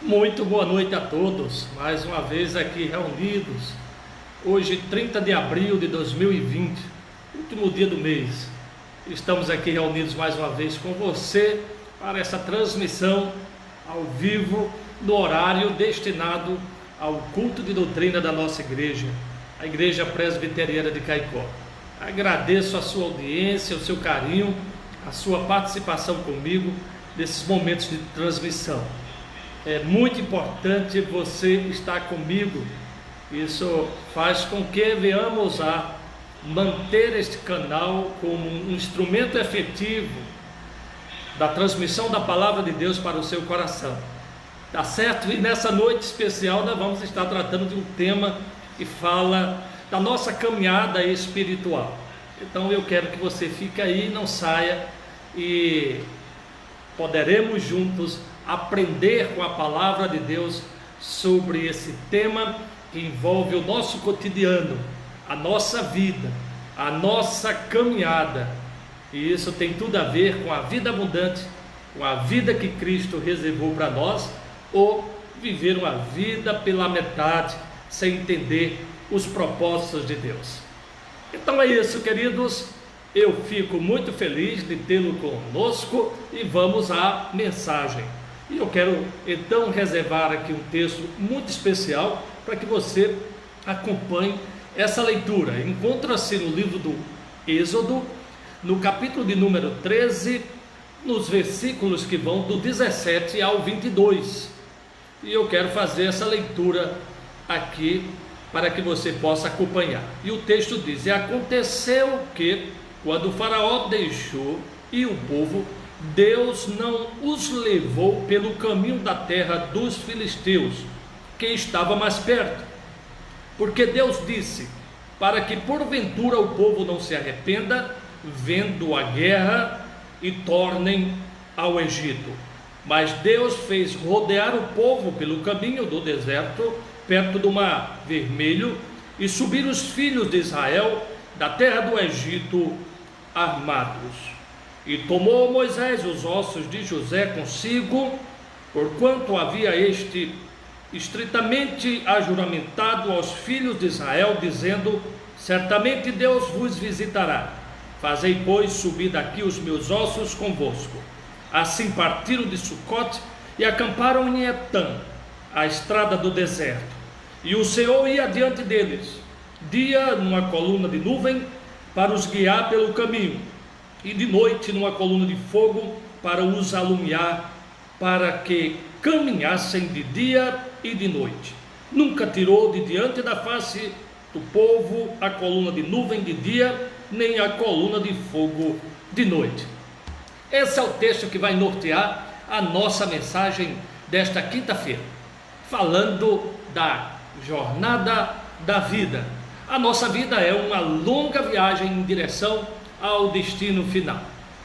Muito boa noite a todos, mais uma vez aqui reunidos, hoje 30 de abril de 2020, último dia do mês. Estamos aqui reunidos mais uma vez com você para essa transmissão ao vivo, no horário destinado ao culto de doutrina da nossa igreja, a Igreja Presbiteriana de Caicó. Agradeço a sua audiência, o seu carinho, a sua participação comigo nesses momentos de transmissão. É muito importante você estar comigo. Isso faz com que venhamos a manter este canal como um instrumento efetivo da transmissão da palavra de Deus para o seu coração. Tá certo? E nessa noite especial nós vamos estar tratando de um tema que fala da nossa caminhada espiritual. Então eu quero que você fique aí, não saia, e poderemos juntos aprender com a palavra de Deus sobre esse tema que envolve o nosso cotidiano, a nossa vida, a nossa caminhada. E isso tem tudo a ver com a vida abundante, com a vida que Cristo reservou para nós, ou viver uma vida pela metade, sem entender os propósitos de Deus. Então é isso, queridos. Eu fico muito feliz de tê-lo conosco e vamos à mensagem. E eu quero então reservar aqui um texto muito especial para que você acompanhe essa leitura. Encontra-se no livro do Êxodo, no capítulo de número 13, nos versículos que vão do 17 ao 22. E eu quero fazer essa leitura aqui para que você possa acompanhar. E o texto diz: E aconteceu que, quando o faraó deixou e o povo, Deus não os levou pelo caminho da terra dos filisteus, que estava mais perto, porque Deus disse, para que porventura o povo não se arrependa, vendo a guerra, e tornem ao Egito. Mas Deus fez rodear o povo pelo caminho do deserto, perto do Mar Vermelho, e subir os filhos de Israel da terra do Egito armados. E tomou Moisés os ossos de José consigo, porquanto havia este estritamente ajuramentado aos filhos de Israel, dizendo: certamente Deus vos visitará. Fazei, pois, subir daqui os meus ossos convosco. Assim partiram de Sucote e acamparam em Etã, a estrada do deserto. E o Senhor ia diante deles, dia numa coluna de nuvem, para os guiar pelo caminho, e de noite numa coluna de fogo para os alumiar, para que caminhassem de dia e de noite. Nunca tirou de diante da face do povo a coluna de nuvem de dia, nem a coluna de fogo de noite. Esse é o texto que vai nortear a nossa mensagem desta quinta-feira, falando da jornada da vida. A nossa vida é uma longa viagem em direção ao destino final.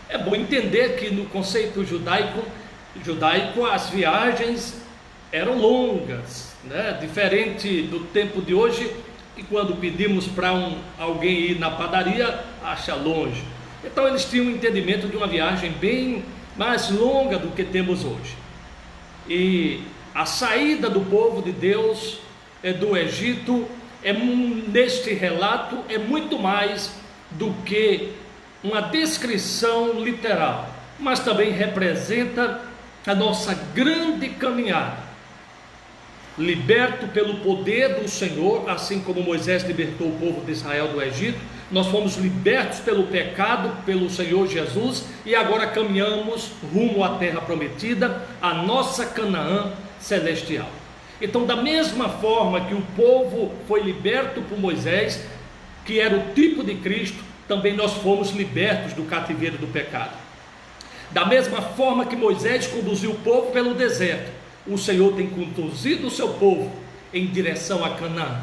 É bom entender que no conceito judaico as viagens eram longas, né? Diferente do tempo de hoje, que quando pedimos para alguém ir na padaria, acha longe. Então eles tinham um entendimento de uma viagem bem mais longa do que temos hoje. E a saída do povo de Deus do Egito, neste relato, é muito mais do que uma descrição literal, mas também representa a nossa grande caminhada. Liberto pelo poder do Senhor, assim como Moisés libertou o povo de Israel do Egito, nós fomos libertos pelo pecado, pelo Senhor Jesus, e agora caminhamos rumo à terra prometida, a nossa Canaã celestial. Então, da mesma forma que o povo foi liberto por Moisés, que era o tipo de Cristo, também nós fomos libertos do cativeiro do pecado. Da mesma forma que Moisés conduziu o povo pelo deserto, o Senhor tem conduzido o seu povo em direção a Canaã.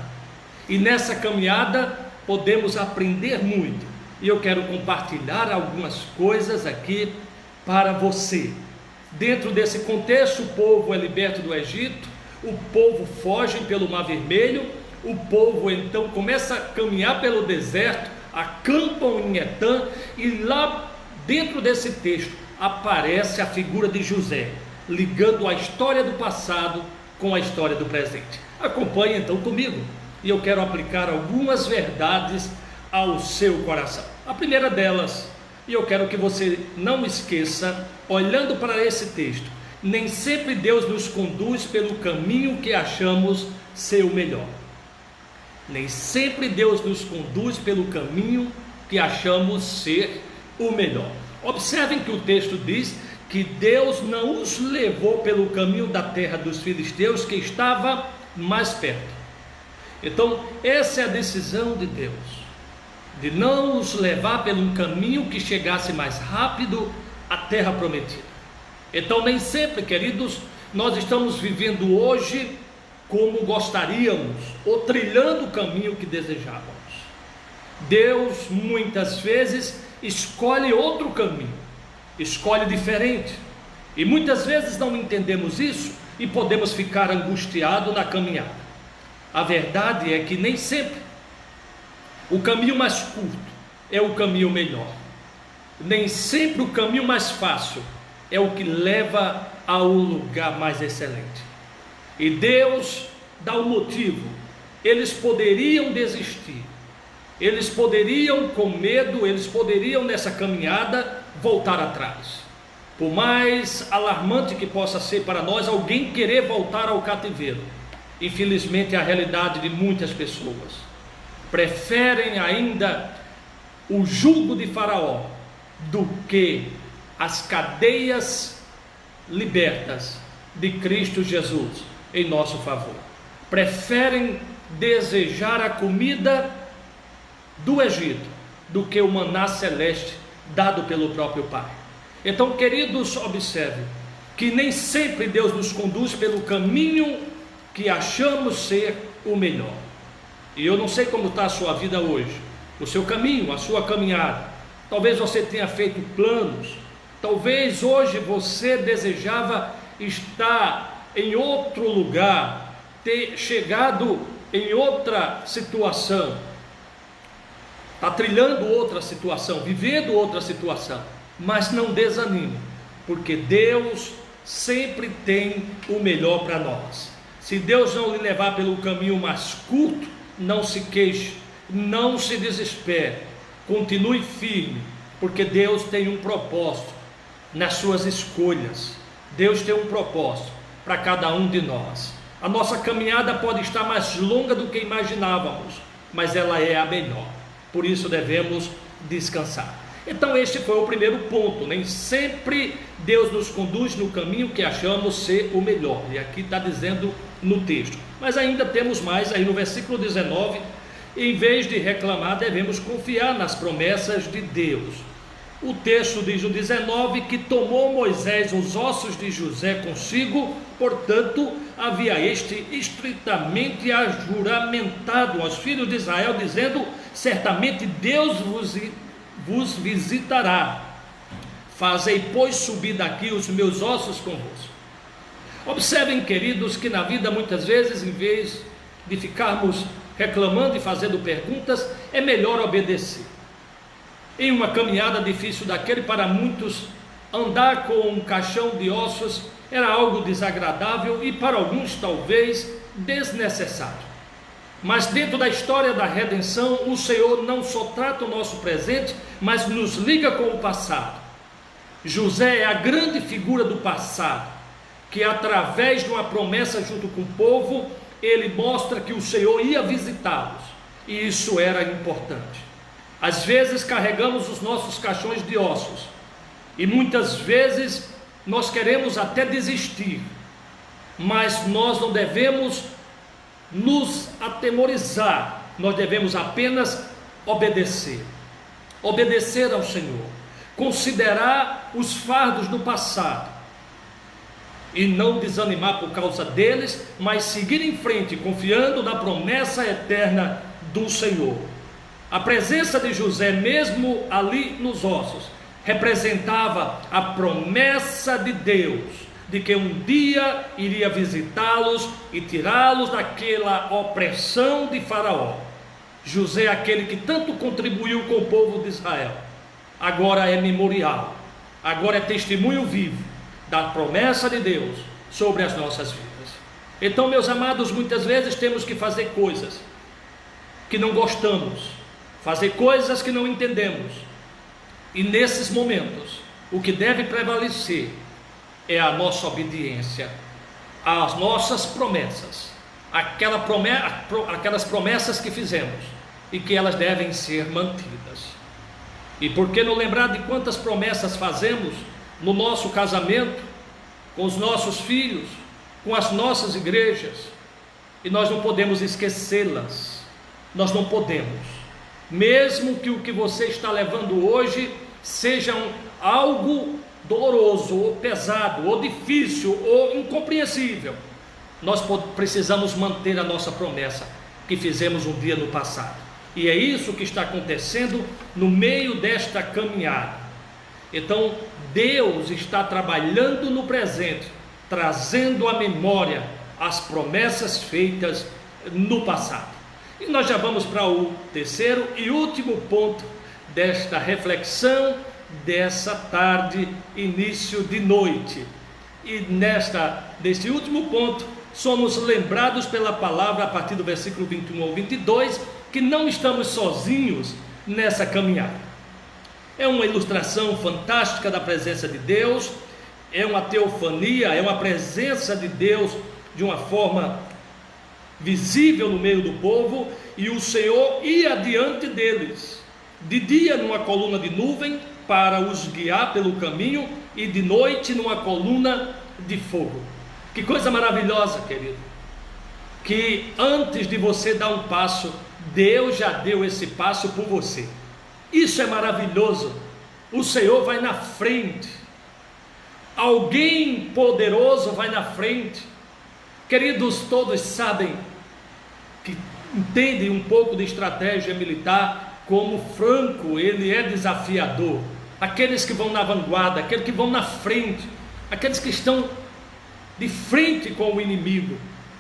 E nessa caminhada podemos aprender muito. E eu quero compartilhar algumas coisas aqui para você. Dentro desse contexto, o povo é liberto do Egito, o povo foge pelo Mar Vermelho, o povo então começa a caminhar pelo deserto, acampam em Etã, e lá dentro desse texto aparece a figura de José. ligando a história do passado com a história do presente. Acompanhe então comigo, e eu quero aplicar algumas verdades ao seu coração. A primeira delas, e eu quero que você não esqueça, olhando para esse texto, nem sempre Deus nos conduz pelo caminho que achamos ser o melhor. Nem sempre Deus nos conduz pelo caminho que achamos ser o melhor. Observem que o texto diz que Deus não os levou pelo caminho da terra dos filisteus, que estava mais perto. Então, essa é a decisão de Deus, de não os levar pelo caminho que chegasse mais rápido à terra prometida. Então, nem sempre, queridos, nós estamos vivendo hoje como gostaríamos, ou trilhando o caminho que desejávamos. Deus muitas vezes escolhe outro caminho, escolhe diferente, e muitas vezes não entendemos isso e podemos ficar angustiados na caminhada. A verdade é que nem sempre o caminho mais curto é o caminho melhor, nem sempre o caminho mais fácil é o que leva ao lugar mais excelente. E Deus dá um motivo. Eles poderiam desistir, eles poderiam com medo, eles poderiam nessa caminhada voltar atrás. Por mais alarmante que possa ser para nós alguém querer voltar ao cativeiro, infelizmente é a realidade de muitas pessoas. Preferem ainda o jugo de Faraó do que as cadeias libertas de Cristo Jesus em nosso favor. Preferem desejar a comida do Egito do que o maná celeste dado pelo próprio Pai. Então, queridos, observem que nem sempre Deus nos conduz pelo caminho que achamos ser o melhor. E eu não sei como está a sua vida hoje, o seu caminho, a sua caminhada. Talvez você tenha feito planos, talvez hoje você desejava estar em outro lugar, ter chegado em outra situação, está trilhando outra situação, vivendo outra situação. Mas não desanime, porque Deus sempre tem o melhor para nós. Se Deus não lhe levar pelo caminho mais curto, não se queixe, não se desespere, continue firme, porque Deus tem um propósito nas suas escolhas. Deus tem um propósito para cada um de nós. A nossa caminhada pode estar mais longa do que imaginávamos, mas ela é a melhor. Por isso devemos descansar. Então este foi o primeiro ponto. Nem sempre Deus nos conduz no caminho que achamos ser o melhor. E aqui está dizendo no texto. Mas ainda temos mais aí no versículo 19. Em vez de reclamar, devemos confiar nas promessas de Deus. O texto diz no 19 que tomou Moisés os ossos de José consigo, portanto havia este estritamente ajuramentado aos filhos de Israel, dizendo: certamente Deus vos visitará. Fazei, pois, subir daqui os meus ossos convosco. Observem, queridos, que na vida muitas vezes, em vez de ficarmos reclamando e fazendo perguntas, é melhor obedecer. Em uma caminhada difícil daquele, para muitos, andar com um caixão de ossos era algo desagradável e para alguns talvez desnecessário. Mas dentro da história da redenção, o Senhor não só trata o nosso presente, mas nos liga com o passado. José é a grande figura do passado, que através de uma promessa junto com o povo, ele mostra que o Senhor ia visitá-los, e isso era importante. Às vezes carregamos os nossos caixões de ossos, e muitas vezes nós queremos até desistir, mas nós não devemos nos atemorizar, nós devemos apenas obedecer ao Senhor, considerar os fardos do passado e não desanimar por causa deles, mas seguir em frente, confiando na promessa eterna do Senhor. A presença de José, mesmo ali nos ossos, representava a promessa de Deus, de que um dia iria visitá-los e tirá-los daquela opressão de Faraó. José, aquele que tanto contribuiu com o povo de Israel, agora é memorial, agora é testemunho vivo da promessa de Deus sobre as nossas vidas. Então, meus amados, muitas vezes temos que fazer coisas que não gostamos, fazer coisas que não entendemos, e nesses momentos o que deve prevalecer é a nossa obediência às nossas promessas, aquelas promessas que fizemos e que elas devem ser mantidas. E por que não lembrar de quantas promessas fazemos no nosso casamento, com os nossos filhos, com as nossas igrejas, e nós não podemos esquecê-las. Nós não podemos, mesmo que o que você está levando hoje seja algo doloroso, ou pesado, ou difícil, ou incompreensível, nós precisamos manter a nossa promessa que fizemos um dia no passado. E é isso que está acontecendo no meio desta caminhada. Então Deus está trabalhando no presente, trazendo à memória as promessas feitas no passado. E nós já vamos para o terceiro e último ponto desta reflexão dessa tarde, início de noite. E neste último ponto, somos lembrados pela palavra, a partir do versículo 21 ao 22, que não estamos sozinhos nessa caminhada. É uma ilustração fantástica da presença de Deus, é uma teofania, é uma presença de Deus de uma forma visível no meio do povo, e o Senhor ia diante deles, de dia numa coluna de nuvem para os guiar pelo caminho, e de noite numa coluna de fogo. Que coisa maravilhosa, querido, que antes de você dar um passo, Deus já deu esse passo por você. Isso é maravilhoso. O Senhor vai na frente, alguém poderoso vai na frente. Queridos, todos sabem, que entendem um pouco de estratégia militar, como Franco, ele é desafiador. Aqueles que vão na vanguarda, aqueles que vão na frente, aqueles que estão de frente com o inimigo,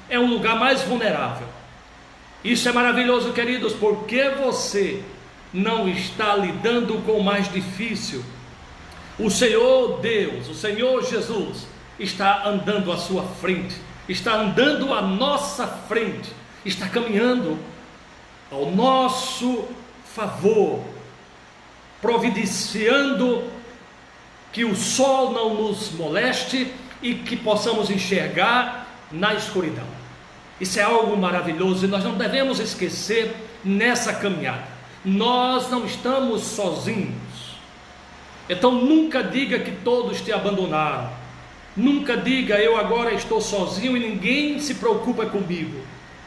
é um lugar mais vulnerável. Isso é maravilhoso, queridos, porque você não está lidando com o mais difícil. O Senhor Deus, o Senhor Jesus, está andando à sua frente, está andando à nossa frente, está caminhando ao nosso favor, providenciando que o sol não nos moleste e que possamos enxergar na escuridão. Isso é algo maravilhoso e nós não devemos esquecer nessa caminhada. Nós não estamos sozinhos. Então nunca diga que todos te abandonaram. Nunca diga eu agora estou sozinho e ninguém se preocupa comigo.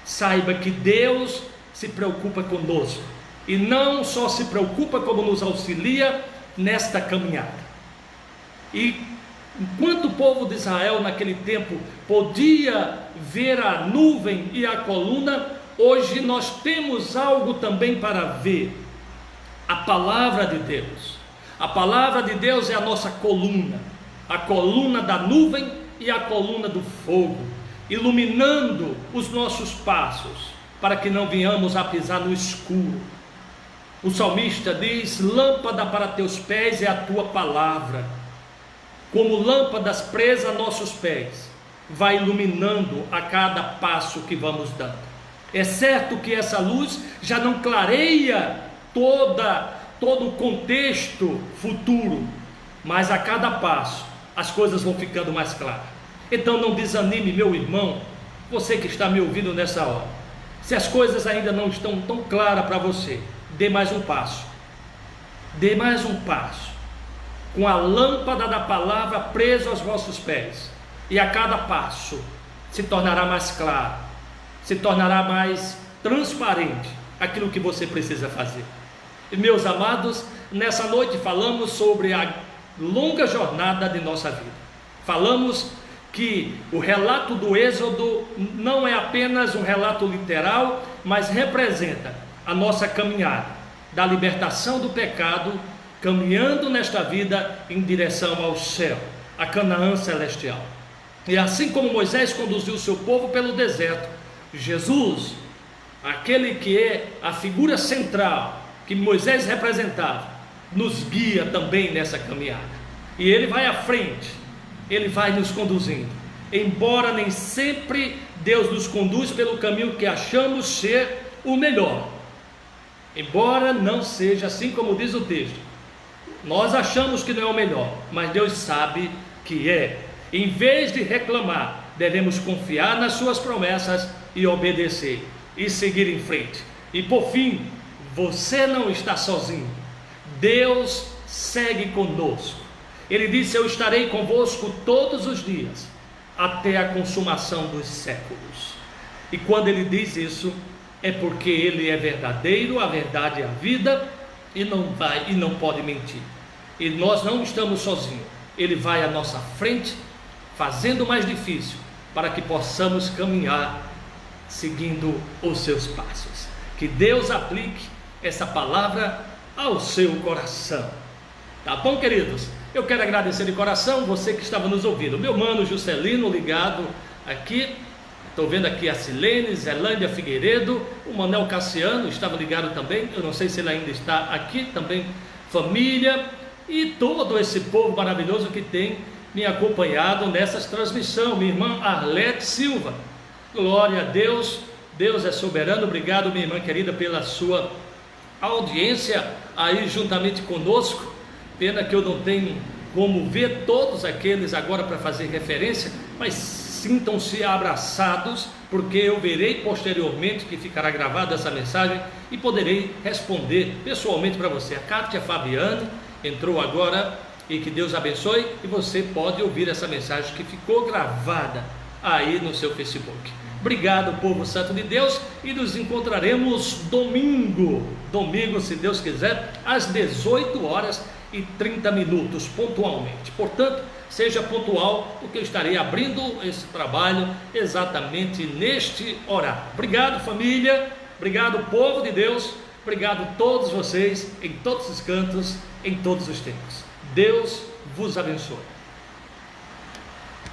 Saiba que Deus se preocupa conosco, e não só se preocupa, como nos auxilia nesta caminhada. E enquanto o povo de Israel naquele tempo podia ver a nuvem e a coluna, hoje nós temos algo também para ver: a palavra de Deus. A palavra de Deus é a nossa coluna, a coluna da nuvem e a coluna do fogo, iluminando os nossos passos, para que não venhamos a pisar no escuro. O salmista diz: lâmpada para teus pés é a tua palavra, como lâmpadas presas a nossos pés, vai iluminando a cada passo que vamos dando. É certo que essa luz já não clareia todo o contexto futuro, mas a cada passo as coisas vão ficando mais claras. Então não desanime, meu irmão, você que está me ouvindo nessa hora. Se as coisas ainda não estão tão claras para você, dê mais um passo. Dê mais um passo, com a lâmpada da palavra presa aos vossos pés, e a cada passo se tornará mais claro, se tornará mais transparente aquilo que você precisa fazer. E meus amados, nessa noite falamos sobre a longa jornada de nossa vida. Falamos que o relato do Êxodo não é apenas um relato literal, mas representa a nossa caminhada da libertação do pecado, caminhando nesta vida em direção ao céu, a Canaã celestial. E assim como Moisés conduziu o seu povo pelo deserto, Jesus, aquele que é a figura central que Moisés representava, nos guia também nessa caminhada. E ele vai à frente, Ele vai nos conduzindo. Embora nem sempre Deus nos conduz pelo caminho que achamos ser o melhor. Embora não seja assim como diz o texto. Nós achamos que não é o melhor, mas Deus sabe que é. Em vez de reclamar, devemos confiar nas suas promessas e obedecer e seguir em frente. E por fim, você não está sozinho. Deus segue conosco. Ele disse: eu estarei convosco todos os dias, até a consumação dos séculos. E quando ele diz isso, é porque ele é verdadeiro, a verdade é a vida, e não pode mentir. E nós não estamos sozinhos. Ele vai à nossa frente, fazendo mais difícil, para que possamos caminhar seguindo os seus passos. Que Deus aplique essa palavra ao seu coração. Tá bom, queridos? Eu quero agradecer de coração você que estava nos ouvindo. Meu mano Juscelino ligado aqui. Estou vendo aqui a Silene, Zelândia Figueiredo, o Manel Cassiano estava ligado também. Eu não sei se ele ainda está aqui também. Família e todo esse povo maravilhoso que tem me acompanhado nessas transmissões. Minha irmã Arlete Silva. Glória a Deus. Deus é soberano. Obrigado, minha irmã querida, pela sua audiência aí juntamente conosco. Pena que eu não tenho como ver todos aqueles agora para fazer referência, mas sintam-se abraçados, porque eu verei posteriormente que ficará gravada essa mensagem e poderei responder pessoalmente para você. A Kátia Fabiano entrou agora, e que Deus abençoe, e você pode ouvir essa mensagem que ficou gravada aí no seu Facebook. Obrigado, povo santo de Deus, e nos encontraremos domingo, se Deus quiser, às 18h30 pontualmente. Portanto, seja pontual, porque eu estarei abrindo esse trabalho exatamente neste horário. Obrigado, família, obrigado, povo de Deus, obrigado a todos vocês, em todos os cantos, em todos os tempos. Deus vos abençoe.